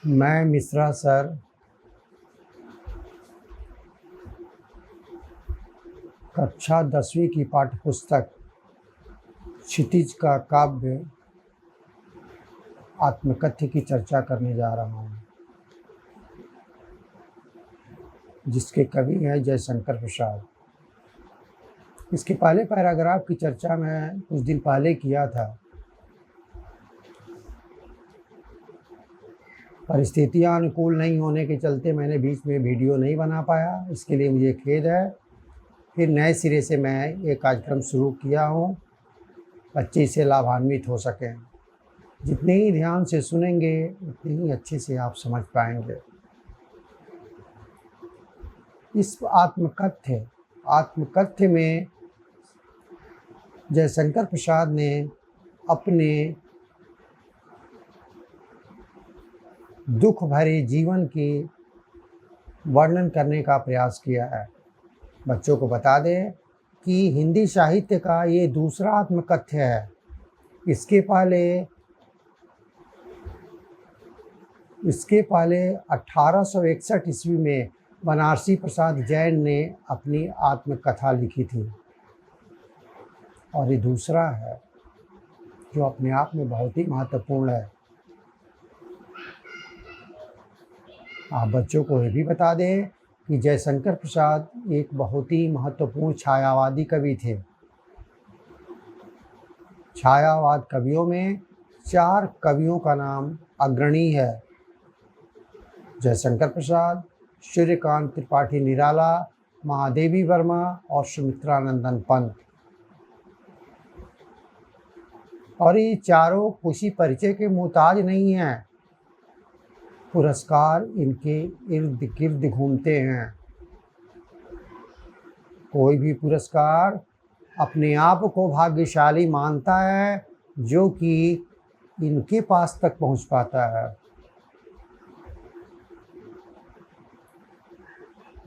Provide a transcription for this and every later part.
मैं मिश्रा सर कक्षा 10वीं की पाठ्यपुस्तक क्षितिज का काव्य आत्मकथ्य की चर्चा करने जा रहा हूँ, जिसके कवि हैं जयशंकर प्रसाद। इसके पहले पैराग्राफ की चर्चा मैं कुछ दिन पहले किया था। परिस्थितियाँ अनुकूल नहीं होने के चलते मैंने बीच में वीडियो नहीं बना पाया, इसके लिए मुझे खेद है। फिर नए सिरे से मैं ये कार्यक्रम शुरू किया हूँ, बच्चे इससे लाभान्वित हो सकें। जितने ही ध्यान से सुनेंगे उतने ही अच्छे से आप समझ पाएंगे। इस आत्मकथ्य में जयशंकर प्रसाद ने अपने दुख भरे जीवन के वर्णन करने का प्रयास किया है। बच्चों को बता दें कि हिंदी साहित्य का ये दूसरा आत्मकथ्य है। इसके पहले 1861 ईस्वी में बनारसी प्रसाद जैन ने अपनी आत्मकथा लिखी थी, और ये दूसरा है जो अपने आप में बहुत ही महत्वपूर्ण है। आप बच्चों को ये भी बता दें कि जयशंकर प्रसाद एक बहुत ही महत्वपूर्ण छायावादी कवि थे। छायावाद कवियों में 4 कवियों का नाम अग्रणी है: जयशंकर प्रसाद, सूर्यकांत त्रिपाठी निराला, महादेवी वर्मा और सुमित्रानंदन पंत। और ये चारों किसी परिचय के मुहताज नहीं हैं। पुरस्कार इनके इर्द गिर्द घूमते हैं। कोई भी पुरस्कार अपने आप को भाग्यशाली मानता है जो कि इनके पास तक पहुंच पाता है।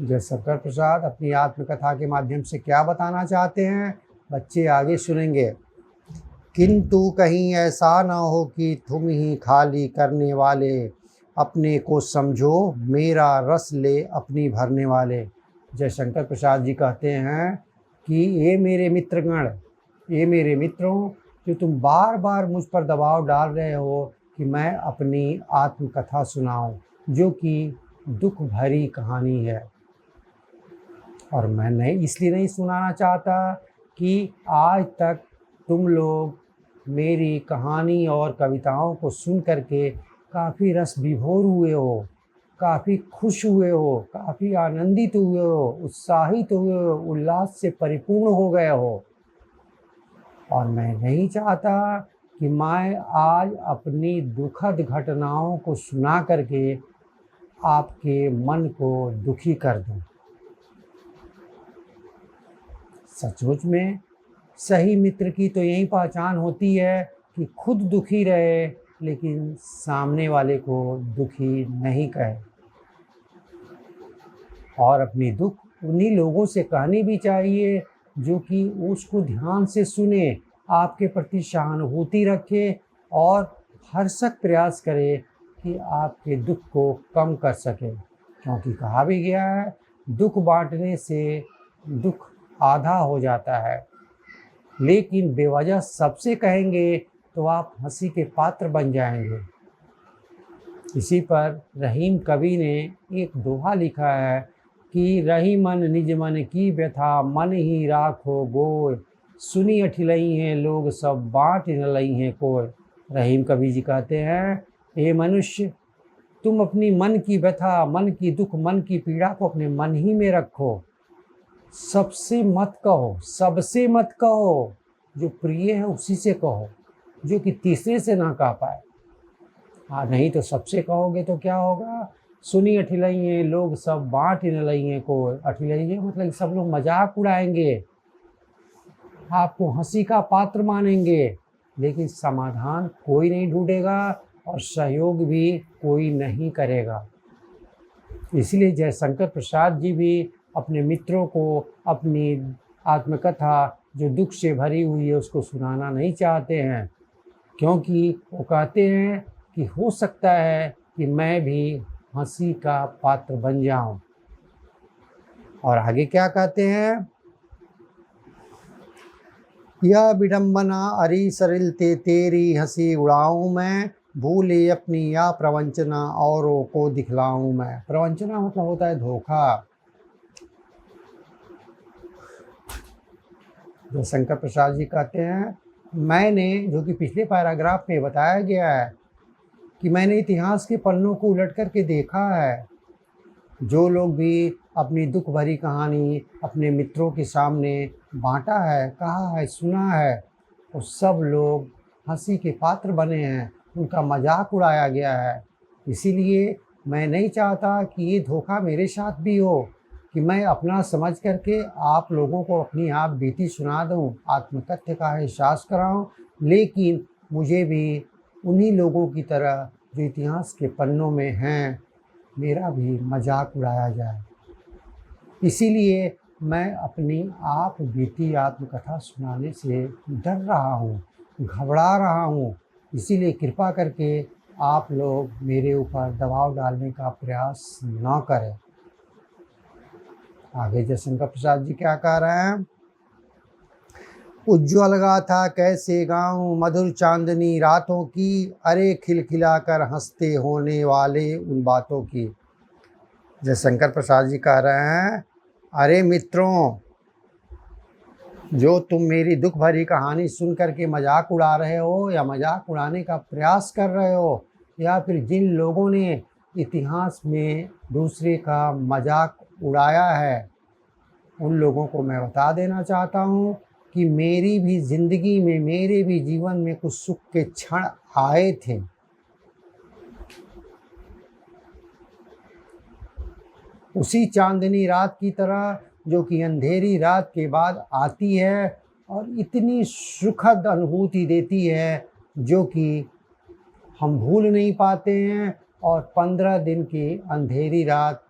जयशंकर प्रसाद अपनी आत्मकथा के माध्यम से क्या बताना चाहते हैं, बच्चे आगे सुनेंगे। किंतु कहीं ऐसा ना हो कि तुम ही खाली करने वाले, अपने को समझो मेरा रस ले अपनी भरने वाले। जयशंकर प्रसाद जी कहते हैं कि ये मेरे मित्रगण, ये मेरे मित्रों, जो तुम बार बार मुझ पर दबाव डाल रहे हो कि मैं अपनी आत्मकथा सुनाऊं, जो कि दुख भरी कहानी है। और मैं इसलिए नहीं सुनाना चाहता कि आज तक तुम लोग मेरी कहानी और कविताओं को सुन करके काफ़ी रस विभोर हुए हो, काफ़ी खुश हुए हो, काफ़ी आनंदित हुए हो, उत्साहित हुए हो, उल्लास से परिपूर्ण हो गए हो। और मैं नहीं चाहता कि मैं आज अपनी दुखद घटनाओं को सुना करके आपके मन को दुखी कर दूं। सचमुच में सही मित्र की तो यही पहचान होती है कि खुद दुखी रहे लेकिन सामने वाले को दुखी नहीं कहे। और अपनी दुख उन्हीं लोगों से कहनी भी चाहिए जो कि उसको ध्यान से सुने, आपके प्रति सहानुभूति रखे और भरसक प्रयास करे कि आपके दुख को कम कर सके। क्योंकि कहा भी गया है, दुख बांटने से दुख आधा हो जाता है, लेकिन बेवजह सबसे कहेंगे तो आप हंसी के पात्र बन जाएंगे। इसी पर रहीम कवि ने एक दोहा लिखा है कि रही मन निज मन की व्यथा, मन ही राखो गोय, सुनी अठिलई हैं लोग सब बाँट न लई हैं कोय। रहीम कवि जी कहते हैं, हे मनुष्य, तुम अपनी मन की व्यथा, मन की दुख, मन की पीड़ा को अपने मन ही में रखो। सबसे मत कहो, सबसे मत कहो, जो प्रिय है उसी से कहो, जो कि तीसरे से ना कह पाए। नहीं तो सबसे कहोगे तो क्या होगा, सुनी अठिलई हैं लोग सब बाँट न लई हैं कोई। अठिलई है मतलब सब लोग मजाक उड़ाएंगे, आपको हंसी का पात्र मानेंगे, लेकिन समाधान कोई नहीं ढूंढेगा और सहयोग भी कोई नहीं करेगा। इसलिए जयशंकर प्रसाद जी भी अपने मित्रों को अपनी आत्मकथा जो दुख से भरी हुई है उसको सुनाना नहीं चाहते हैं, क्योंकि वो कहते हैं कि हो सकता है कि मैं भी हंसी का पात्र बन जाऊं। और आगे क्या कहते हैं, यह विडंबना अरी सरिलते तेरी हंसी उड़ाऊं मैं, भूले अपनी या प्रवंचना औरों को दिखलाऊं मैं। प्रवंचना मतलब होता है धोखा। जो शंकर प्रसाद जी कहते हैं, मैंने, जो कि पिछले पैराग्राफ में बताया गया है, कि मैंने इतिहास के पन्नों को उलट करके देखा है। जो लोग भी अपनी दुख भरी कहानी अपने मित्रों के सामने बांटा है, कहा है, सुना है, वो सब लोग हंसी के पात्र बने हैं, उनका मजाक उड़ाया गया है। इसीलिए मैं नहीं चाहता कि ये धोखा मेरे साथ भी हो, कि मैं अपना समझ करके आप लोगों को अपनी आप बीती सुना दूं, आत्मकथ्य का एहसास कराऊं, लेकिन मुझे भी उन्हीं लोगों की तरह जो इतिहास के पन्नों में हैं, मेरा भी मजाक उड़ाया जाए। इसीलिए मैं अपनी आप बीती आत्मकथा सुनाने से डर रहा हूँ, घबरा रहा हूँ। इसीलिए कृपा करके आप लोग मेरे ऊपर दबाव डालने का प्रयास न करें। आगे जयशंकर प्रसाद जी क्या कह रहे हैं, उज्ज्वल गाथा कैसे गाऊं मधुर चांदनी रातों की, अरे खिलखिलाकर हंसते होने वाले उन बातों की। जयशंकर प्रसाद जी कह रहे हैं, अरे मित्रों, जो तुम मेरी दुख भरी कहानी सुन करके मजाक उड़ा रहे हो या मजाक उड़ाने का प्रयास कर रहे हो, या फिर जिन लोगों ने इतिहास में दूसरे का मजाक उड़ाया है, उन लोगों को मैं बता देना चाहता हूँ कि मेरी भी ज़िंदगी में, मेरे भी जीवन में कुछ सुख के क्षण आए थे। उसी चांदनी रात की तरह जो कि अंधेरी रात के बाद आती है और इतनी सुखद अनुभूति देती है जो कि हम भूल नहीं पाते हैं, और 15 दिन की अंधेरी रात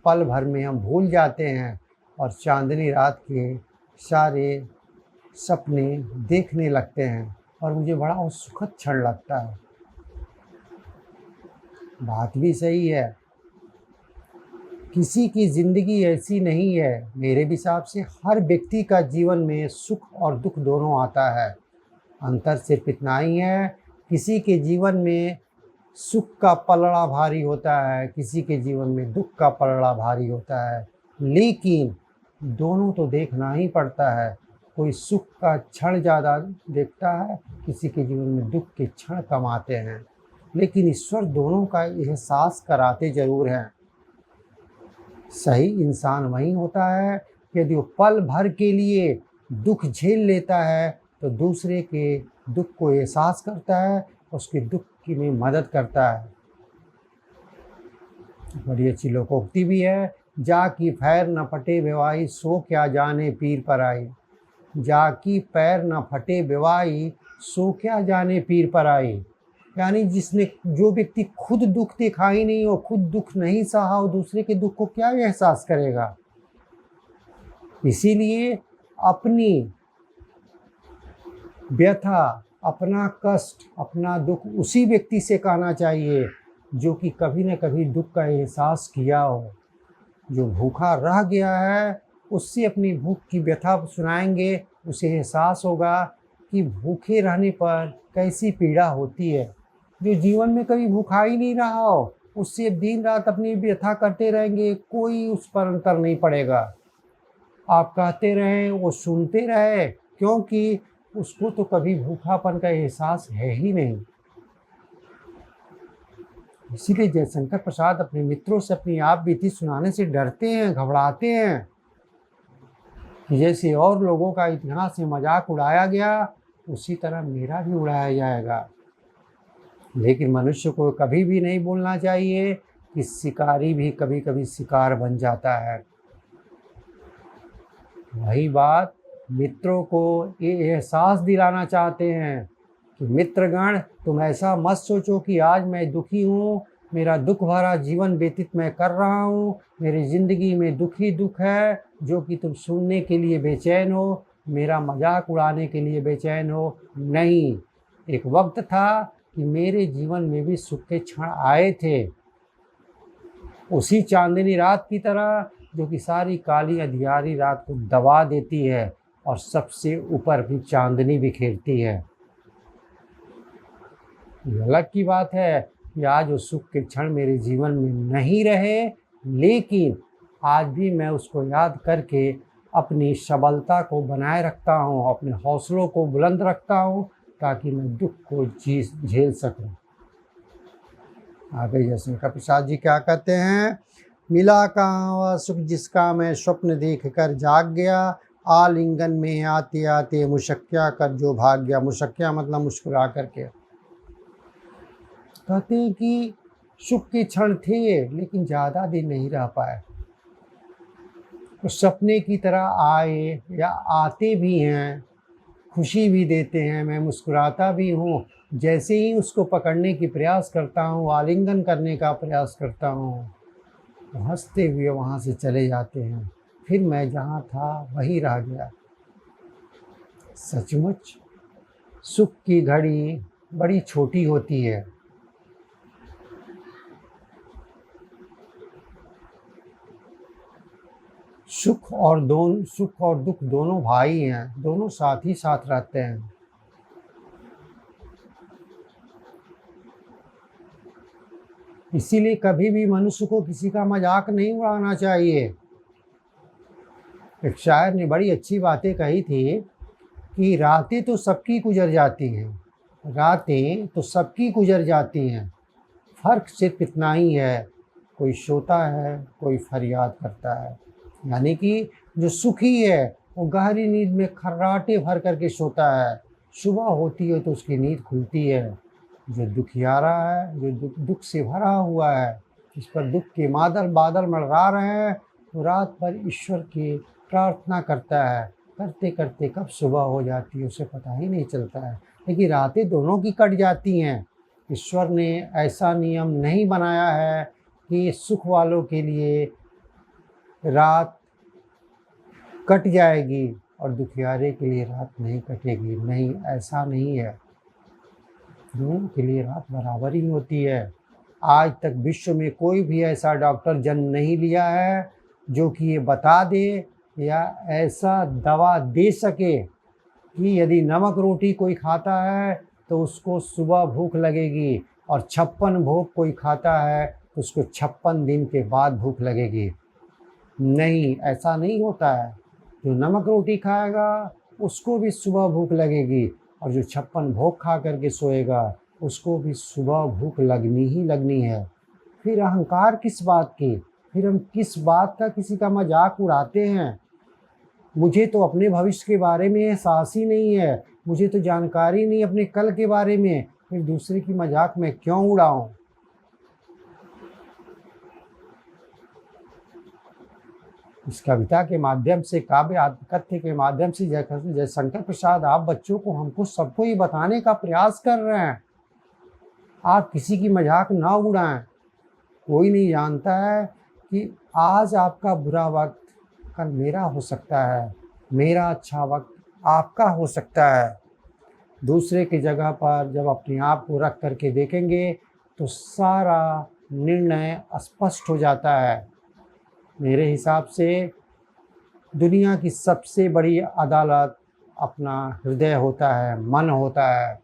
पल भर में हम भूल जाते हैं और चांदनी रात के सारे सपने देखने लगते हैं, और मुझे बड़ा सुखद क्षण लगता है। बात भी सही है, किसी की ज़िंदगी ऐसी नहीं है। मेरे हिसाब से हर व्यक्ति का जीवन में सुख और दुख दोनों आता है। अंतर सिर्फ इतना ही है, किसी के जीवन में सुख का पलड़ा भारी होता है, किसी के जीवन में दुख का पलड़ा भारी होता है, लेकिन दोनों तो देखना ही पड़ता है। कोई सुख का क्षण ज़्यादा देखता है, किसी के जीवन में दुख के क्षण कम आते हैं, लेकिन ईश्वर दोनों का एहसास कराते ज़रूर हैं। सही इंसान वही होता है यदि वो पल भर के लिए दुख झेल लेता है तो दूसरे के दुख को एहसास करता है, उसके दुख की में मदद करता है। बड़ी अच्छी लोकोक्ति भी है, जा की पैर न फटे बेवाई सो क्या जाने पीर पर आई। जा की पैर न फटे बेवाई सो क्या जाने पीर पर आई। यानी जो व्यक्ति खुद दुख देखा ही नहीं हो, खुद दुख नहीं सहा हो, दूसरे के दुख को क्या एहसास करेगा। इसीलिए अपनी व्यथा, अपना कष्ट, अपना दुख उसी व्यक्ति से कहना चाहिए जो कि कभी न कभी दुख का एहसास किया हो। जो भूखा रह गया है उससे अपनी भूख की व्यथा सुनाएंगे, उसे एहसास होगा कि भूखे रहने पर कैसी पीड़ा होती है। जो जीवन में कभी भूखा ही नहीं रहा हो उससे दिन रात अपनी व्यथा करते रहेंगे, कोई उस पर अंतर नहीं पड़ेगा। आप कहते रहें, वो सुनते रहे, क्योंकि उसको तो कभी भूखापन का एहसास है ही नहीं। इसीलिए जयशंकर प्रसाद अपने मित्रों से अपनी आप बीती सुनाने से डरते हैं, घबराते हैं कि जैसे और लोगों का इतिहास में मजाक उड़ाया गया उसी तरह मेरा भी उड़ाया जाएगा। लेकिन मनुष्य को कभी भी नहीं भूलना चाहिए कि शिकारी भी कभी कभी शिकार बन जाता है। वही बात मित्रों को ये एहसास दिलाना चाहते हैं कि मित्रगण, तुम ऐसा मत सोचो कि आज मैं दुखी हूँ, मेरा दुख भरा जीवन व्यतीत मैं कर रहा हूँ, मेरी ज़िंदगी में दुख ही दुख है जो कि तुम सुनने के लिए बेचैन हो, मेरा मजाक उड़ाने के लिए बेचैन हो। नहीं, एक वक्त था कि मेरे जीवन में भी सुख के क्षण आए थे, उसी चांदनी रात की तरह जो कि सारी काली अंधियारी रात को दबा देती है और सबसे ऊपर भी चांदनी बिखेरती है। ये अलग की बात है कि आज वो सुख के क्षण मेरे जीवन में नहीं रहे, लेकिन आज भी मैं उसको याद करके अपनी सबलता को बनाए रखता हूँ, अपने हौसलों को बुलंद रखता हूँ, ताकि मैं दुख को झेल सकूं। आगे जयशंकर प्रसाद जी क्या कहते हैं, मिला कहाँ वह सुख जिसका मैं स्वप्न देख कर जाग गया, आलिंगन में आते आते मुशक्किया कर जो भाग गया। मुशक्किया मतलब मुस्कुरा करके। कहते हैं कि सुख के क्षण थे लेकिन ज़्यादा दिन नहीं रह पाए, तो सपने की तरह आए या आते भी हैं, खुशी भी देते हैं, मैं मुस्कुराता भी हूँ। जैसे ही उसको पकड़ने की प्रयास करता हूँ, आलिंगन करने का प्रयास करता हूँ, तो हंसते हुए वहाँ से चले जाते हैं। फिर मैं जहाँ था वहीं रह गया। सचमुच सुख की घड़ी बड़ी छोटी होती है। सुख और दुख दोनों भाई हैं, दोनों साथ ही साथ रहते हैं। इसीलिए कभी भी मनुष्य को किसी का मजाक नहीं उड़ाना चाहिए। एक शायर ने बड़ी अच्छी बातें कही थी कि रातें तो सबकी गुजर जाती हैं, रातें तो सबकी गुजर जाती हैं, फ़र्क सिर्फ इतना ही है, कोई सोता है, कोई फरियाद करता है। यानी कि जो सुखी है वो गहरी नींद में खर्राटे भर करके सोता है, सुबह होती है तो उसकी नींद खुलती है। जो दुखियारा है, जो दुख से भरा हुआ है, जिस पर दुख के बादल मंडरा रहे हैं, वो रात भर ईश्वर की प्रार्थना करता है, करते करते कब सुबह हो जाती है उसे पता ही नहीं चलता है। लेकिन रातें दोनों की कट जाती हैं। ईश्वर ने ऐसा नियम नहीं बनाया है कि सुख वालों के लिए रात कट जाएगी और दुखियारे के लिए रात नहीं कटेगी। नहीं, ऐसा नहीं है। दोनों के लिए रात बराबर ही होती है। आज तक विश्व में कोई भी ऐसा डॉक्टर जन्म नहीं लिया है जो कि ये बता दे या ऐसा दवा दे सके कि यदि नमक रोटी कोई खाता है तो उसको सुबह भूख लगेगी, और 56 भोग कोई खाता है तो उसको 56 दिन के बाद भूख लगेगी। नहीं, ऐसा नहीं होता है। जो नमक रोटी खाएगा उसको भी सुबह भूख लगेगी, और जो 56 भोग खा करके सोएगा उसको भी सुबह भूख लगनी ही लगनी है। फिर अहंकार किस बात की? फिर हम किस बात का किसी का मजाक उड़ाते हैं? मुझे तो अपने भविष्य के बारे में एहसास ही नहीं है, मुझे तो जानकारी नहीं अपने कल के बारे में, फिर दूसरे की मजाक मैं क्यों उड़ाऊं? इस कविता के माध्यम से, काव्य आत्मकथ्य के माध्यम से जयशंकर प्रसाद आप बच्चों को, हमको सबको ये बताने का प्रयास कर रहे हैं, आप किसी की मजाक ना उड़ाएं। कोई नहीं जानता है कि आज आपका बुरा वक्त कल मेरा हो सकता है, मेरा अच्छा वक्त आपका हो सकता है। दूसरे की जगह पर जब अपने आप को रख करके देखेंगे तो सारा निर्णय स्पष्ट हो जाता है। मेरे हिसाब से दुनिया की सबसे बड़ी अदालत अपना हृदय होता है, मन होता है।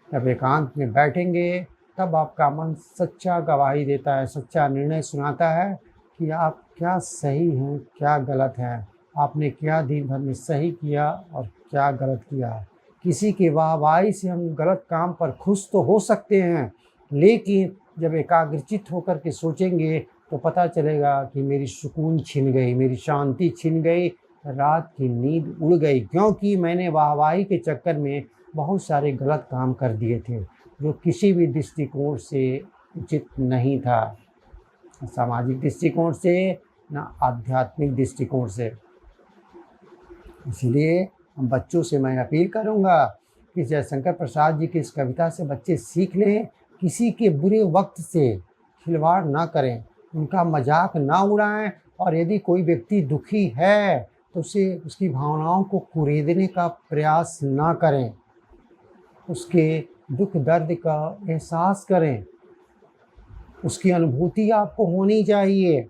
जब एकांत में बैठेंगे तब आपका मन सच्चा गवाही देता है, सच्चा निर्णय सुनाता है कि आप क्या सही हैं, क्या गलत हैं, आपने क्या दिन भर में सही किया और क्या गलत किया। किसी के वाहवाही से हम गलत काम पर खुश तो हो सकते हैं, लेकिन जब एकाग्रचित होकर के सोचेंगे तो पता चलेगा कि मेरी सुकून छिन गई, मेरी शांति छिन गई, रात की नींद उड़ गई, क्योंकि मैंने वाहवाही के चक्कर में बहुत सारे गलत काम कर दिए थे जो किसी भी दृष्टिकोण से उचित नहीं था, सामाजिक दृष्टिकोण से ना आध्यात्मिक दृष्टिकोण से। इसलिए हम बच्चों से मैं अपील करूँगा कि जयशंकर प्रसाद जी की इस कविता से बच्चे सीख लें, किसी के बुरे वक्त से खिलवाड़ ना करें, उनका मजाक ना उड़ाएं, और यदि कोई व्यक्ति दुखी है तो उसे उसकी भावनाओं को कुरेदने का प्रयास ना करें, उसके दुख दर्द का एहसास करें, उसकी अनुभूति आपको होनी चाहिए,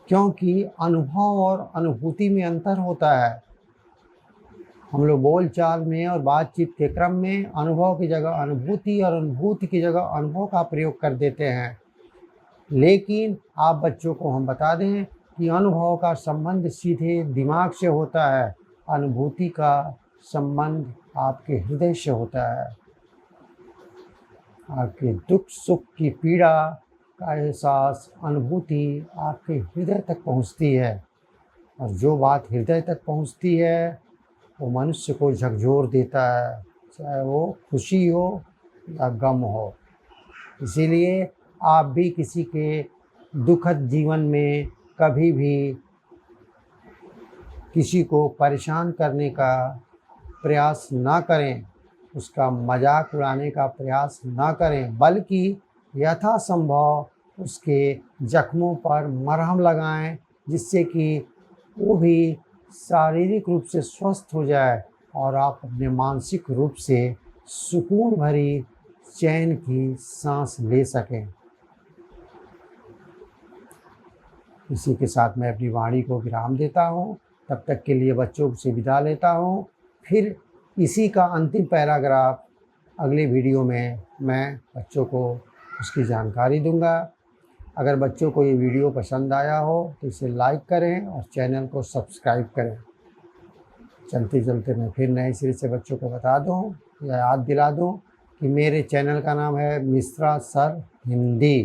क्योंकि अनुभव और अनुभूति में अंतर होता है। हम लोग बोल चाल में और बातचीत के क्रम में अनुभव की जगह अनुभूति और अनुभूति की जगह अनुभव का प्रयोग कर देते हैं, लेकिन आप बच्चों को हम बता दें कि अनुभव का संबंध सीधे दिमाग से होता है, अनुभूति का संबंध आपके हृदय से होता है। आपके दुख सुख की पीड़ा का एहसास, अनुभूति आपके हृदय तक पहुंचती है, और जो बात हृदय तक पहुंचती है वो मनुष्य को झकझोर देता है, चाहे वो खुशी हो या गम हो। इसीलिए आप भी किसी के दुखद जीवन में कभी भी किसी को परेशान करने का प्रयास ना करें, उसका मजाक उड़ाने का प्रयास ना करें, बल्कि यथासंभव उसके जख्मों पर मरहम लगाएं, जिससे कि वो भी शारीरिक रूप से स्वस्थ हो जाए और आप अपने मानसिक रूप से सुकून भरी चैन की सांस ले सकें। इसी के साथ मैं अपनी वाणी को विराम देता हूँ। तब तक के लिए बच्चों से विदा लेता हूँ। फिर इसी का अंतिम पैराग्राफ अगले वीडियो में मैं बच्चों को उसकी जानकारी दूंगा। अगर बच्चों को ये वीडियो पसंद आया हो तो इसे लाइक करें और चैनल को सब्सक्राइब करें। चलते चलते मैं फिर नए सिरे से बच्चों को बता दूं या याद दिला दूं कि मेरे चैनल का नाम है मिश्रा सर हिंदी।